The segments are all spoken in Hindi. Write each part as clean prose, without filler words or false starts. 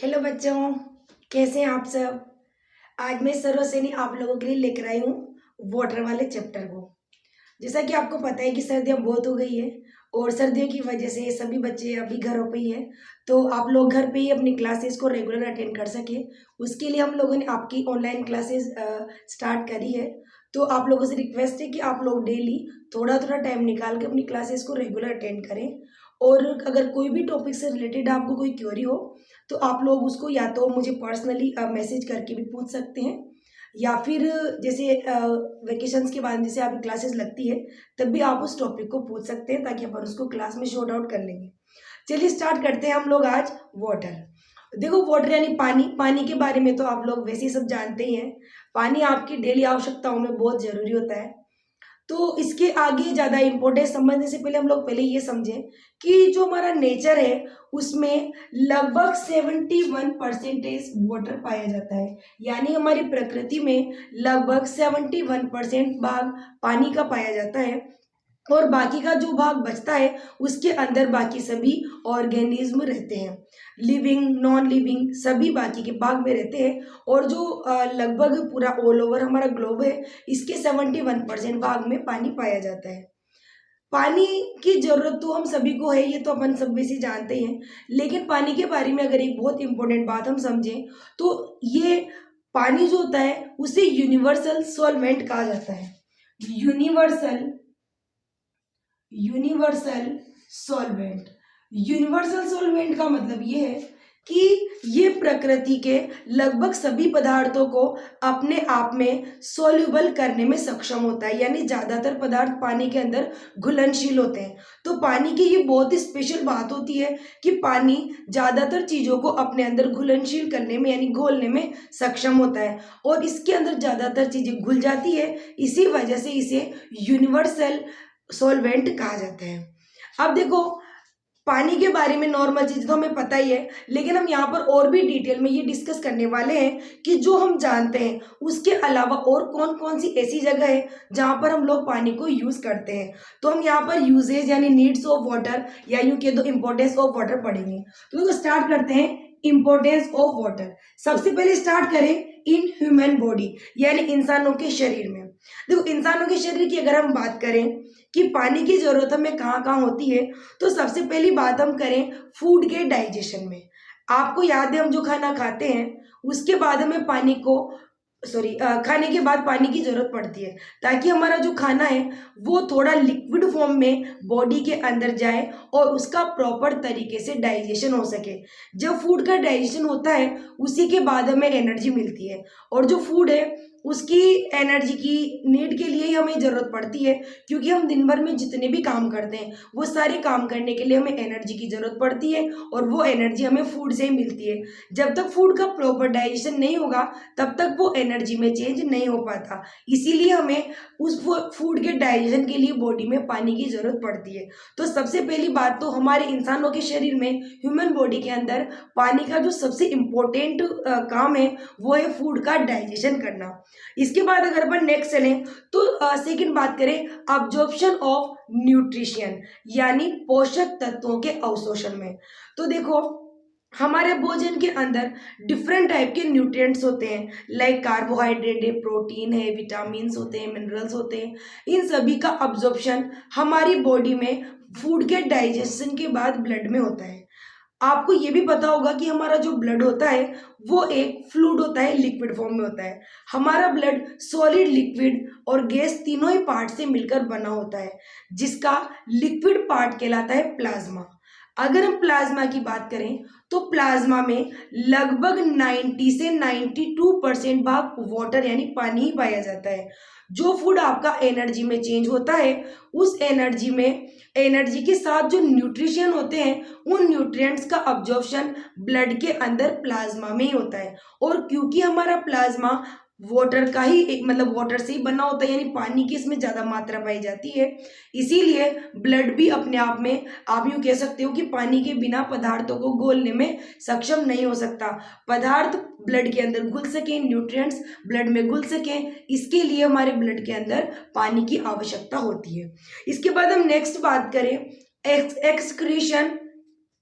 हेलो बच्चों, कैसे हैं आप सब। आज मैं सर्वश्रेणी आप लोगों के लिए लेकर आई हूँ वाटर वाले चैप्टर को। जैसा कि आपको पता है कि सर्दियाँ बहुत हो गई है और सर्दियों की वजह से सभी बच्चे अभी घरों पे ही है, तो आप लोग घर पे ही अपनी क्लासेस को रेगुलर अटेंड कर सके उसके लिए हम लोगों ने आपकी ऑनलाइन क्लासेस स्टार्ट करी है। तो आप लोगों से रिक्वेस्ट है कि आप लोग डेली थोड़ा थोड़ा टाइम निकाल के अपनी क्लासेस को रेगुलर अटेंड करें। और अगर कोई भी टॉपिक से रिलेटेड आपको कोई क्वेरी हो तो आप लोग उसको या तो मुझे पर्सनली मैसेज करके भी पूछ सकते हैं, या फिर जैसे वेकेशंस के बाद जैसे आपकी क्लासेस लगती है तब भी आप उस टॉपिक को पूछ सकते हैं, ताकि अपन उसको क्लास में शॉर्ट आउट कर लेंगे। चलिए स्टार्ट करते हैं हम लोग आज वाटर। देखो वाटर यानी पानी। पानी के बारे में तो आप लोग वैसे ही सब जानते ही हैं। पानी आपकी डेली आवश्यकताओं में बहुत जरूरी होता है। तो इसके आगे ज़्यादा इम्पोर्टेंस समझने से पहले हम लोग पहले ये समझें कि जो हमारा नेचर है उसमें लगभग 71% वाटर पाया जाता है। यानी हमारी प्रकृति में लगभग 71% भाग पानी का पाया जाता है, और बाकी का जो भाग बचता है उसके अंदर बाकी सभी ऑर्गेनिज्म रहते हैं। लिविंग नॉन लिविंग सभी बाकी के भाग में रहते हैं। और जो लगभग पूरा ऑल ओवर हमारा ग्लोब है इसके 71% भाग में पानी पाया जाता है। पानी की जरूरत तो हम सभी को है, ये तो अपन सब वैसे जानते हैं। लेकिन पानी के बारे में अगर एक बहुत इंपॉर्टेंट बात हम समझें तो ये पानी जो होता है उसे यूनिवर्सल सॉल्वेंट कहा जाता है। Universal universal solvent. Universal solvent का मतलब ये है कि ये प्रकृति के लगभग सभी पदार्थों को अपने आप में सॉल्युबल करने में सक्षम होता है। यानी ज़्यादातर पदार्थ पानी के अंदर घुलनशील होते हैं। तो पानी की ये बहुत ही स्पेशल बात होती है कि पानी ज़्यादातर चीज़ों को अपने अंदर घुलनशील करने में यानी घोलने में सक्षम होता है, और इसके अंदर ज़्यादातर चीज़ें घुल जाती है। इसी वजह से इसे यूनिवर्सल सॉल्वेंट कहा जाता है। अब देखो पानी के बारे में नॉर्मल चीज तो हमें पता ही है, लेकिन हम यहाँ पर और भी डिटेल में ये डिस्कस करने वाले हैं कि जो हम जानते हैं उसके अलावा और कौन कौन सी ऐसी जगह है जहाँ पर हम लोग पानी को यूज करते हैं। तो हम यहाँ पर यूजेज यानी नीड्स ऑफ वाटर या यूं कह दो इम्पोर्टेंस ऑफ वाटर पढ़ेंगे। तो देखो स्टार्ट करते हैं इम्पोर्टेंस ऑफ वाटर। सबसे पहले स्टार्ट करें इन ह्यूमन बॉडी यानी इंसानों के शरीर में। देखो इंसानों के शरीर की अगर हम बात करें कि पानी की जरूरत हमें कहाँ कहाँ होती है, तो सबसे पहली बात हम करें फूड के डाइजेशन में। आपको याद है हम जो खाना खाते हैं उसके बाद हमें पानी को खाने के बाद पानी की जरूरत पड़ती है, ताकि हमारा जो खाना है वो थोड़ा लिक्विड फॉर्म में बॉडी के अंदर जाए और उसका प्रॉपर तरीके से डाइजेशन हो सके। जब फूड का डाइजेशन होता है उसी के बाद हमें एनर्जी मिलती है, और जो फूड है उसकी एनर्जी की नीड के लिए ही हमें ज़रूरत पड़ती है, क्योंकि हम दिन भर में जितने भी काम करते हैं वो सारे काम करने के लिए हमें एनर्जी की ज़रूरत पड़ती है, और वो एनर्जी हमें फूड से ही मिलती है। जब तक फूड का प्रॉपर डाइजेशन नहीं होगा तब तक वो एनर्जी में चेंज नहीं हो पाता। इसीलिए हमें उस फूड के डाइजेशन के लिए बॉडी में पानी की ज़रूरत पड़ती है। तो सबसे पहली बात तो हमारे इंसानों के शरीर में ह्यूमन बॉडी के अंदर पानी का जो सबसे इम्पोर्टेंट काम है वो है फूड का डाइजेशन करना। इसके बाद अगर अपन नेक्स्ट चलें तो सेकंड बात करें अब्जॉर्प्शन ऑफ न्यूट्रिशन यानी पोषक तत्वों के अवशोषण में। तो देखो हमारे भोजन के अंदर डिफरेंट टाइप के न्यूट्रिएंट्स होते हैं, लाइक कार्बोहाइड्रेट है, प्रोटीन है, विटामिन्स होते हैं, मिनरल्स होते हैं। इन सभी का अब्जॉर्प्शन हमारी बॉडी में फूड के डाइजेशन के बाद ब्लड में होता है। आपको ये भी पता होगा कि हमारा जो ब्लड होता है वो एक फ्लूइड होता है, लिक्विड फॉर्म में होता है। हमारा ब्लड सॉलिड, लिक्विड और गैस तीनों ही पार्ट से मिलकर बना होता है, जिसका लिक्विड पार्ट कहलाता है प्लाज्मा। अगर हम प्लाज्मा की बात करें तो प्लाज्मा में लगभग 90 से 92% भाग वाटर यानी पानी ही पाया जाता है। जो फूड आपका एनर्जी में चेंज होता है उस एनर्जी के साथ जो न्यूट्रिशन होते हैं उन न्यूट्रिएंट्स का अब्जॉर्प्शन ब्लड के अंदर प्लाज्मा में ही होता है। और क्योंकि हमारा प्लाज्मा वाटर का ही मतलब वाटर से ही बना होता है, यानी पानी की इसमें ज़्यादा मात्रा पाई जाती है, इसीलिए ब्लड भी अपने आप में आप यूँ कह सकते हो कि पानी के बिना पदार्थों को घोलने में सक्षम नहीं हो सकता। पदार्थ ब्लड के अंदर घुल सकें, न्यूट्रिएंट्स ब्लड में घुल सकें, इसके लिए हमारे ब्लड के अंदर पानी की आवश्यकता होती है। इसके बाद हम नेक्स्ट बात करें एक्सक्रीशन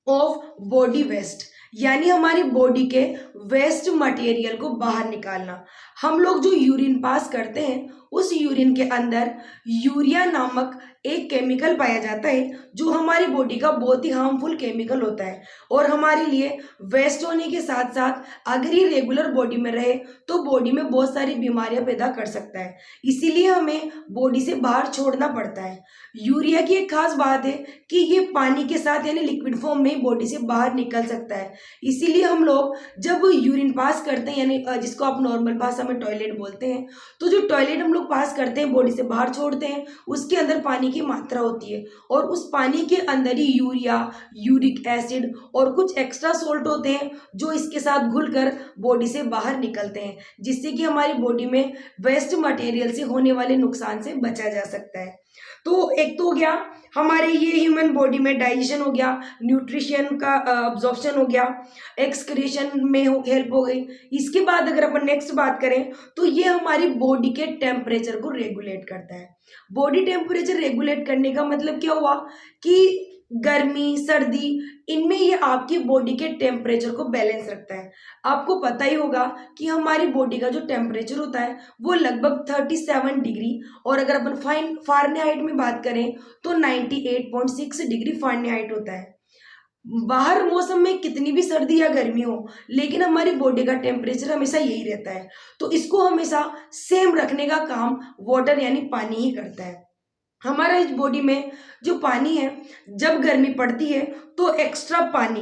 ऑफ बॉडी वेस्ट यानी हमारी बॉडी के वेस्ट मटेरियल को बाहर निकालना। हम लोग जो यूरिन पास करते हैं उस यूरिन के अंदर यूरिया नामक एक केमिकल पाया जाता है जो हमारी बॉडी का बहुत ही हार्मफुल केमिकल होता है और हमारे लिए वेस्ट होने के साथ साथ अगर ये रेगुलर बॉडी में रहे तो बॉडी में बहुत सारी बीमारियां पैदा कर सकता है। इसीलिए हमें बॉडी से बाहर छोड़ना पड़ता है। यूरिया की एक खास बात है कि ये पानी के साथ यानी लिक्विड फॉर्म में बॉडी से बाहर निकल सकता है। इसीलिए हम लोग जब यूरिन पास करते हैं यानी जिसको आप नॉर्मल भाषा में टॉयलेट बोलते हैं, तो जो टॉयलेट हम लोग पास करते हैं बॉडी से बाहर छोड़ते हैं उसके अंदर पानी की मात्रा होती है और उस पानी के अंदर ही यूरिया, यूरिक एसिड और कुछ एक्स्ट्रा सोल्ट होते हैं जो इसके साथ घुलकर बॉडी से बाहर निकलते हैं, जिससे कि हमारी बॉडी में वेस्ट मटेरियल से होने वाले नुकसान से बचा जा सकता है। तो एक तो हो गया हमारे ये ह्यूमन बॉडी में डाइजेशन हो गया, न्यूट्रिशन का अब्जॉर्प्शन हो गया, एक्सक्रीशन में हेल्प हो गई। इसके बाद अगर अपन नेक्स्ट बात करें तो ये हमारी बॉडी के टेम्परेचर को रेगुलेट करता है। बॉडी टेम्परेचर रेगुलेट करने का मतलब क्या हुआ कि गर्मी, सर्दी, इनमें ये आपकी बॉडी के टेम्परेचर को बैलेंस रखता है। आपको पता ही होगा कि हमारी बॉडी का जो टेम्परेचर होता है वो लगभग 37 डिग्री और अगर अपन फारेनहाइट में बात करें तो 98.6 डिग्री फारेनहाइट होता है। बाहर मौसम में कितनी भी सर्दी या गर्मी हो लेकिन हमारी बॉडी का टेम्परेचर हमेशा यही रहता है, तो इसको हमेशा सेम रखने का काम वाटर यानी पानी ही करता है। हमारा इस बॉडी में जो पानी है जब गर्मी पड़ती है तो एक्स्ट्रा पानी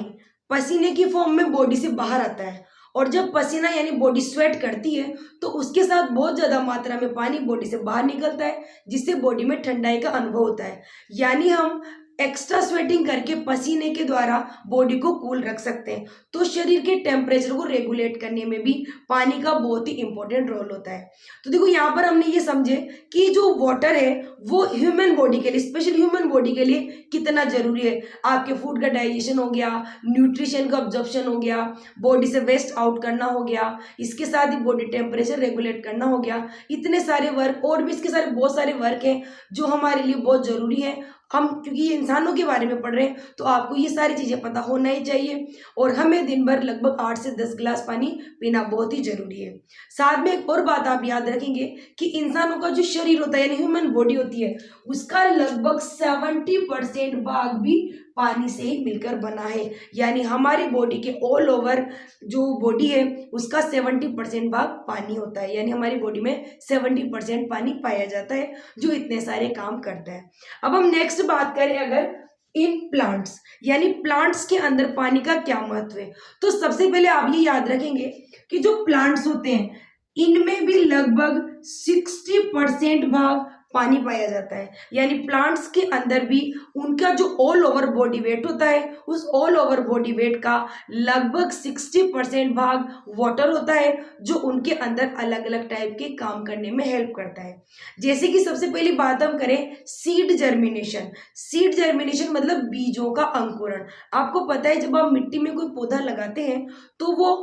पसीने की फॉर्म में बॉडी से बाहर आता है और जब पसीना यानी बॉडी स्वेट करती है तो उसके साथ बहुत ज़्यादा मात्रा में पानी बॉडी से बाहर निकलता है जिससे बॉडी में ठंडाई का अनुभव होता है। यानी हम एक्स्ट्रा स्वेटिंग करके पसीने के द्वारा बॉडी को कूल रख सकते हैं। तो शरीर के टेम्परेचर को रेगुलेट करने में भी पानी का बहुत ही इंपॉर्टेंट रोल होता है। तो देखो यहाँ पर हमने ये समझे कि जो वाटर है वो ह्यूमन बॉडी के लिए, स्पेशल ह्यूमन बॉडी के लिए कितना जरूरी है। आपके फूड का डाइजेशन हो गया, न्यूट्रिशन का अब्जॉर्प्शन हो गया, बॉडी से वेस्ट आउट करना हो गया, इसके साथ ही बॉडी टेम्परेचर रेगुलेट करना हो गया। इतने सारे वर्क और भी इसके सारे बहुत सारे वर्क हैं जो हमारे लिए बहुत जरूरी है। हम क्योंकि ये इंसानों के बारे में पढ़ रहे हैं तो आपको ये सारी चीज़ें पता होना ही चाहिए और हमें दिन भर लगभग 8 से 10 गिलास पानी पीना बहुत ही जरूरी है। साथ में एक और बात आप याद रखेंगे कि इंसानों का जो शरीर होता है यानी ह्यूमन बॉडी होती है उसका लगभग 70% भाग भी पानी से ही मिलकर बना है। यानी हमारी बॉडी के ऑल ओवर जो बॉडी है उसका 70% भाग पानी होता है, यानी हमारी बॉडी में 70% पानी पाया जाता है जो इतने सारे काम करता है। अब हम नेक्स्ट बात करें अगर इन प्लांट्स यानी प्लांट्स के अंदर पानी का क्या महत्व है, तो सबसे पहले आप ये याद रखेंगे कि जो प्लांट्स होते हैं इनमें भी लगभग 60% भाग पानी पाया जाता है। यानी प्लांट्स के अंदर भी उनका जो ऑल ओवर बॉडी वेट होता है उस ऑल ओवर बॉडी वेट का लगभग 60% भाग वाटर होता है जो उनके अंदर अलग अलग टाइप के काम करने में हेल्प करता है। जैसे कि सबसे पहली बात हम करें सीड जर्मिनेशन। सीड जर्मिनेशन मतलब बीजों का अंकुरण। आपको पता है जब आप मिट्टी में कोई पौधा लगाते हैं तो वो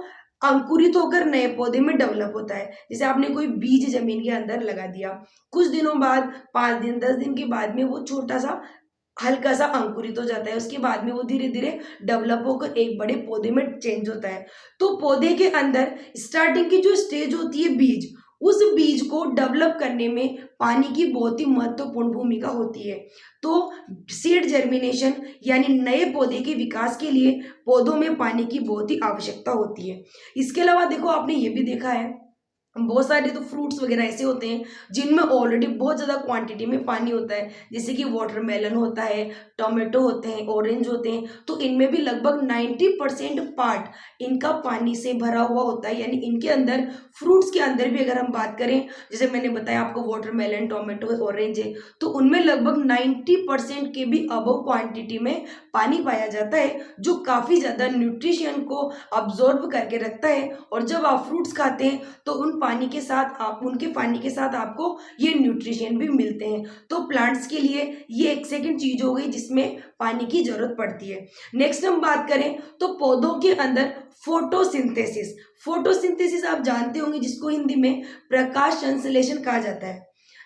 अंकुरित होकर नए पौधे में डेवलप होता है। जैसे आपने कोई बीज जमीन के अंदर लगा दिया, कुछ दिनों बाद 5 दिन 10 दिन के बाद में वो छोटा सा हल्का सा अंकुरित हो जाता है, उसके बाद में वो धीरे धीरे डेवलप होकर एक बड़े पौधे में चेंज होता है। तो पौधे के अंदर स्टार्टिंग की जो स्टेज होती है बीज, उस बीज को डेवलप करने में पानी की बहुत ही महत्वपूर्ण भूमिका होती है। तो सीड जर्मिनेशन यानी नए पौधे के विकास के लिए पौधों में पानी की बहुत ही आवश्यकता होती है। इसके अलावा देखो आपने ये भी देखा है बहुत सारे तो फ्रूट्स वगैरह ऐसे होते हैं जिनमें ऑलरेडी बहुत ज़्यादा क्वांटिटी में पानी होता है, जैसे कि वाटरमेलन होता है, टोमेटो होते हैं, ऑरेंज होते हैं। तो इनमें भी लगभग 90% पार्ट इनका पानी से भरा हुआ होता है। यानी इनके अंदर फ्रूट्स के अंदर भी अगर हम बात करें, जैसे मैंने बताया आपको वाटरमेलन, टोमेटो, ऑरेंज है, तो उनमें लगभग 90% के भी अबव क्वान्टिटी में पानी पाया जाता है जो काफ़ी ज़्यादा न्यूट्रिशन को अब्जॉर्ब करके रखता है। और जब आप फ्रूट्स खाते हैं तो उनके पानी के साथ आपको ये न्यूट्रिशन भी मिलते हैं। तो प्लांट्स के लिए ये एक सेकंड चीज हो गई जिसमें पानी की जरूरत पड़ती है। नेक्स्ट हम बात करें तो पौधों के अंदर फोटोसिंथेसिस। फोटोसिंथेसिस आप जानते होंगे जिसको हिंदी में प्रकाश संश्लेषण कहा जाता है।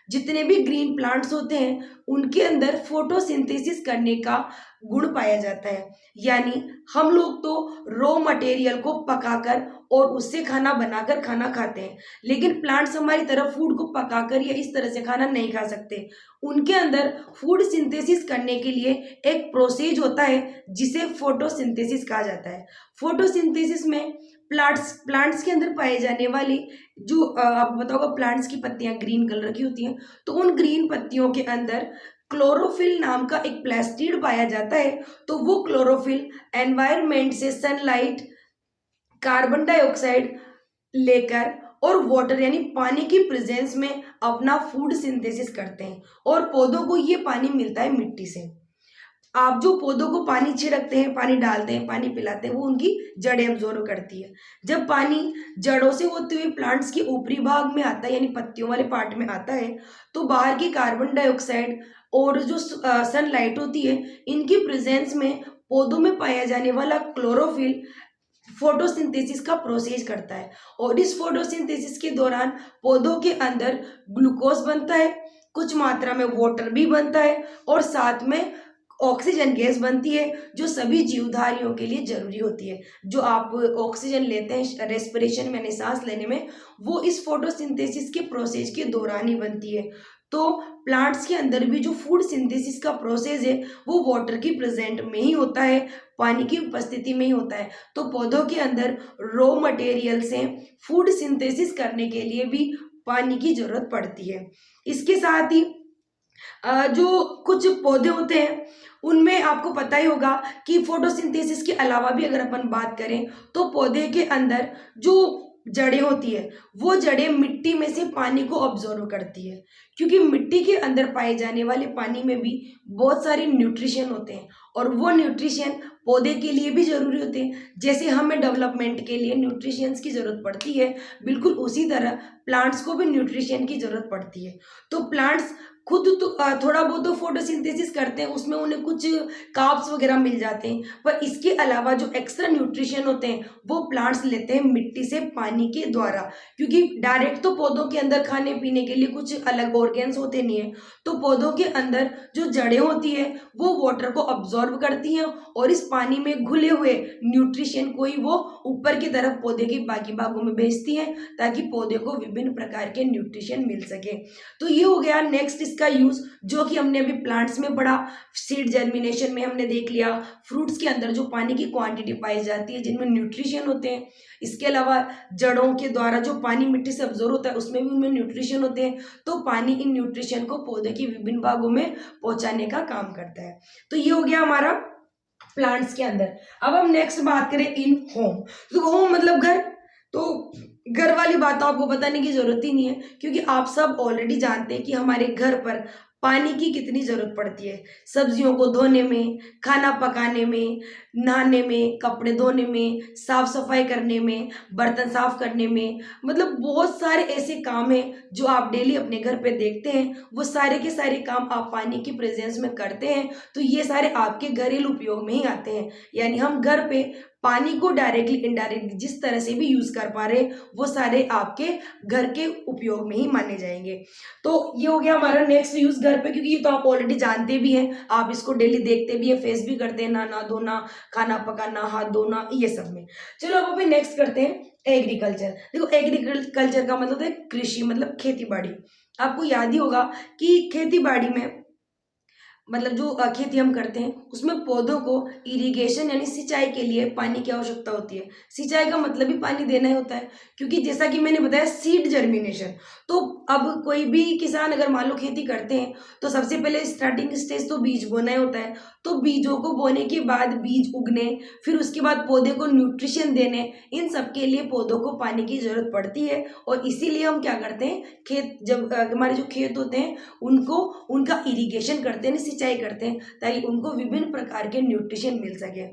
जितने भी ग्रीन प्लांट्स होते हैं उनके अंदर फोटोसिंथेसिस करने का गुण पाया जाता है। यानी हम लोग तो रॉ मटेरियल को पकाकर और उससे खाना बनाकर खाना खाते हैं, लेकिन प्लांट्स हमारी तरह फूड को पकाकर या इस तरह से खाना नहीं खा सकते। उनके अंदर फूड सिंथेसिस करने के लिए एक प्रोसेस होता है जिसे फोटोसिंथेसिस कहा जाता है। फोटोसिंथेसिस में प्लांट्स के अंदर पाए जाने वाली जो आपको पता होगा प्लांट्स की पत्तियां ग्रीन कलर की होती हैं, तो उन ग्रीन पत्तियों के अंदर क्लोरोफिल नाम का एक प्लास्टिड पाया जाता है। तो वो क्लोरोफिल एनवायरनमेंट से सनलाइट, कार्बन डाइऑक्साइड लेकर और वाटर यानी पानी की प्रेजेंस में अपना फूड सिंथेसिस करते हैं, और पौधों को ये पानी मिलता है मिट्टी से। आप जो पौधों को पानी छिड़कते हैं, पानी डालते हैं, पानी पिलाते हैं, वो उनकी जड़ें अब्जॉर्व करती है। जब पानी जड़ों से होते हुए प्लांट्स के ऊपरी भाग में आता है यानी पत्तियों वाले पार्ट में आता है, तो बाहर की कार्बन डाइऑक्साइड और जो सनलाइट होती है, इनकी प्रेजेंस में पौधों में पाया जाने वाला क्लोरोफिल फोटोसिंथेसिस का प्रोसेस करता है, और इस फोटोसिंथेसिस के दौरान पौधों के अंदर ग्लूकोज बनता है, कुछ मात्रा में वाटर भी बनता है, और साथ में ऑक्सीजन गैस बनती है जो सभी जीवधारियों के लिए जरूरी होती है। जो आप ऑक्सीजन लेते हैं रेस्पिरेशन में यानी सांस लेने में, वो इस फोटोसिंथेसिस के प्रोसेस के दौरान ही बनती है। तो प्लांट्स के अंदर भी जो फूड सिंथेसिस का प्रोसेस है वो वाटर की प्रेजेंट में ही होता है, पानी की उपस्थिति में ही होता है। तो पौधों के अंदर रॉ मटेरियल से फूड सिंथेसिस करने के लिए भी पानी की जरूरत पड़ती है। इसके साथ ही जो कुछ पौधे होते हैं उनमें आपको पता ही होगा कि फोटोसिंथेसिस के अलावा भी अगर अपन बात करें तो पौधे के अंदर जो जड़ें होती है वो जड़ें मिट्टी में से पानी को ऑब्जर्व करती है, क्योंकि मिट्टी के अंदर पाए जाने वाले पानी में भी बहुत सारे न्यूट्रिशन होते हैं, और वो न्यूट्रिशन पौधे के लिए भी जरूरी होते हैं। जैसे हमें डेवलपमेंट के लिए न्यूट्रिशंस की जरूरत पड़ती है, बिल्कुल उसी तरह प्लांट्स को भी न्यूट्रिशन की जरूरत पड़ती है। तो प्लांट्स खुद तो थोड़ा बहुत तो फोटोसिंथेसिस करते हैं, उसमें उन्हें कुछ कार्ब्स वगैरह मिल जाते हैं, पर इसके अलावा जो एक्स्ट्रा न्यूट्रिशन होते हैं वो प्लांट्स लेते हैं मिट्टी से पानी के द्वारा, क्योंकि डायरेक्ट तो पौधों के अंदर खाने पीने के लिए कुछ अलग ऑर्गेन्स होते नहीं है। तो पौधों के अंदर जो जड़ें होती है वो वाटर को अब्जॉर्ब करती हैं, और इस पानी में घुले हुए न्यूट्रिशन को ही वो ऊपर की तरफ पौधे के बाकी भागों में भेजती हैं, ताकि पौधे को विभिन्न प्रकार के न्यूट्रिशन मिल सके। तो ये हो गया नेक्स्ट इसका यूज, जो कि हमने अभी प्लांट्स में पढ़ा। सीड जर्मिनेशन में हमने देख लिया फ्रूट्स के अंदर जो पानी की क्वांटिटी पाई जाती है जिनमें न्यूट्रिशन होते हैं। इसके अलावा जड़ों के द्वारा जो पानी मिट्टी से अब्जॉर्ब होता है उसमें भी उनमें न्यूट्रिशन होते हैं। तो पानी इन न्यूट्रिशन को पौधे के विभिन्न भागों में पहुंचाने का काम करता है। तो ये हो गया हमारा प्लांट्स के अंदर। अब हम नेक्स्ट बात करें इन होम। तो होम मतलब घर। तो घर वाली बात तो आपको बताने की जरूरत ही नहीं है, क्योंकि आप सब ऑलरेडी जानते हैं कि हमारे घर पर पानी की कितनी जरूरत पड़ती है। सब्जियों को धोने में, खाना पकाने में, नहाने में, कपड़े धोने में, साफ सफाई करने में, बर्तन साफ करने में, मतलब बहुत सारे ऐसे काम हैं जो आप डेली अपने घर पे देखते हैं। वो सारे के सारे काम आप पानी की प्रेजेंस में करते हैं, तो ये सारे आपके घरेलू उपयोग में ही आते हैं। यानी हम घर पे पानी को डायरेक्टली इनडायरेक्टली जिस तरह से भी यूज कर पा रहे वो सारे आपके घर के उपयोग में ही माने जाएंगे। तो ये हो गया हमारा नेक्स्ट यूज घर पे, क्योंकि ये तो आप ऑलरेडी जानते भी हैं, आप इसको डेली देखते भी हैं, फेस भी करते हैं, नहाना धोना, खाना पकाना, हाथ धोना, ये सब में। चलो अब अभी नेक्स्ट करते हैं एग्रीकल्चर। देखो एग्रीकल्चर का मतलब है कृषि, मतलब खेती बाड़ी। आपको याद ही होगा कि खेती बाड़ी में मतलब जो खेती हम करते हैं उसमें पौधों को इरिगेशन यानी सिंचाई के लिए पानी की आवश्यकता होती है। सिंचाई का मतलब ही पानी देना ही होता है, क्योंकि जैसा कि मैंने बताया सीड जर्मिनेशन। तो अब कोई भी किसान अगर मान लो खेती करते हैं तो सबसे पहले स्टार्टिंग स्टेज तो बीज बोना ही होता है। तो बीजों को बोने के बाद बीज उगने, फिर उसके बाद पौधे को न्यूट्रिशन देने, इन सब के लिए पौधों को पानी की जरूरत पड़ती है। और इसीलिए हम क्या करते हैं, खेत जब हमारे जो खेत होते हैं उनको उनका इरिगेशन करते हैं, सिंचाई करते हैं, ताकि उनको विभिन्न प्रकार के न्यूट्रिशन मिल सके।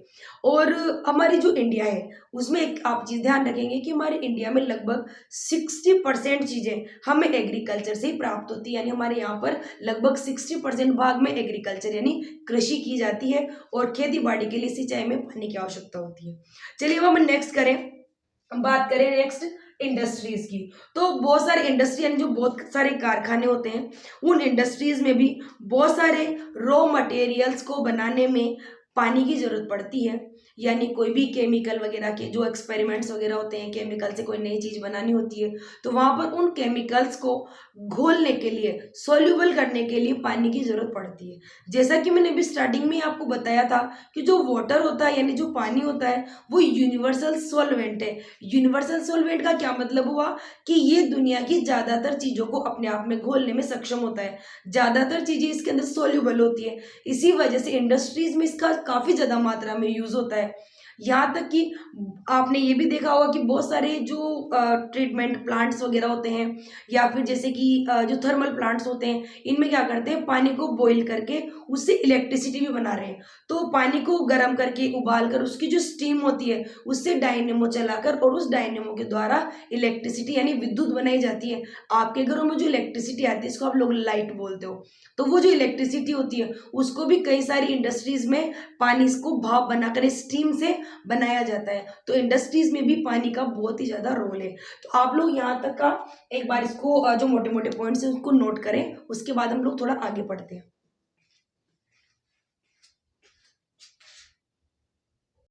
और हमारी जो इंडिया है उसमें एक आप चीज़ ध्यान रखेंगे कि हमारे इंडिया में लगभग 60% चीज़ें हमें एग्रीकल्चर से ही प्राप्त होती है। यानी हमारे यहाँ पर लगभग 60% भाग में एग्रीकल्चर यानी कृषि की जाती है, और खेती बाड़ी के लिए सिंचाई में पानी की आवश्यकता होती है। चलिए अब हम नेक्स्ट करें, हम बात करें नेक्स्ट इंडस्ट्रीज की। तो बहुत सारे इंडस्ट्री यानी जो बहुत सारे कारखाने होते हैं, उन इंडस्ट्रीज में भी बहुत सारे रॉ मटेरियल्स को बनाने में पानी की जरूरत पड़ती है। यानी कोई भी केमिकल वगैरह के जो एक्सपेरिमेंट्स वगैरह होते हैं, केमिकल से कोई नई चीज बनानी होती है, तो वहां पर उन केमिकल्स को घोलने के लिए, सॉल्युबल करने के लिए पानी की जरूरत पड़ती है। जैसा कि मैंने अभी स्टार्टिंग में आपको बताया था कि जो वाटर होता है यानी जो पानी होता है वो यूनिवर्सल सॉल्वेंट है। यूनिवर्सल सॉल्वेंट का क्या मतलब हुआ कि ये दुनिया की ज्यादातर चीजों को अपने आप में घोलने में सक्षम होता है, ज्यादातर चीजें इसके अंदर सॉल्युबल होती है। इसी वजह से इंडस्ट्रीज में इसका काफी ज्यादा मात्रा में यूज होता है। यहाँ तक कि आपने ये भी देखा होगा कि बहुत सारे जो ट्रीटमेंट प्लांट्स वगैरह होते हैं, या फिर जैसे कि जो थर्मल प्लांट्स होते हैं, इनमें क्या करते हैं, पानी को बॉईल करके उससे इलेक्ट्रिसिटी भी बना रहे हैं। तो पानी को गर्म करके उबाल कर उसकी जो स्टीम होती है उससे डायनेमो चलाकर और उस डायनेमो के द्वारा इलेक्ट्रिसिटी यानी विद्युत बनाई जाती है। आपके घरों में जो इलेक्ट्रिसिटी आती है इसको आप लोग लाइट बोलते हो। तो वो जो इलेक्ट्रिसिटी होती है उसको भी कई सारी इंडस्ट्रीज में पानी को भाप बनाकर स्टीम से बनाया जाता है। तो इंडस्ट्रीज में भी पानी का बहुत ही ज्यादा रोल है। तो आप लोग यहाँ तक का एक बार इसको जो मोटे मोटे पॉइंट्स है उसको नोट करें, उसके बाद हम लोग थोड़ा आगे बढ़ते हैं।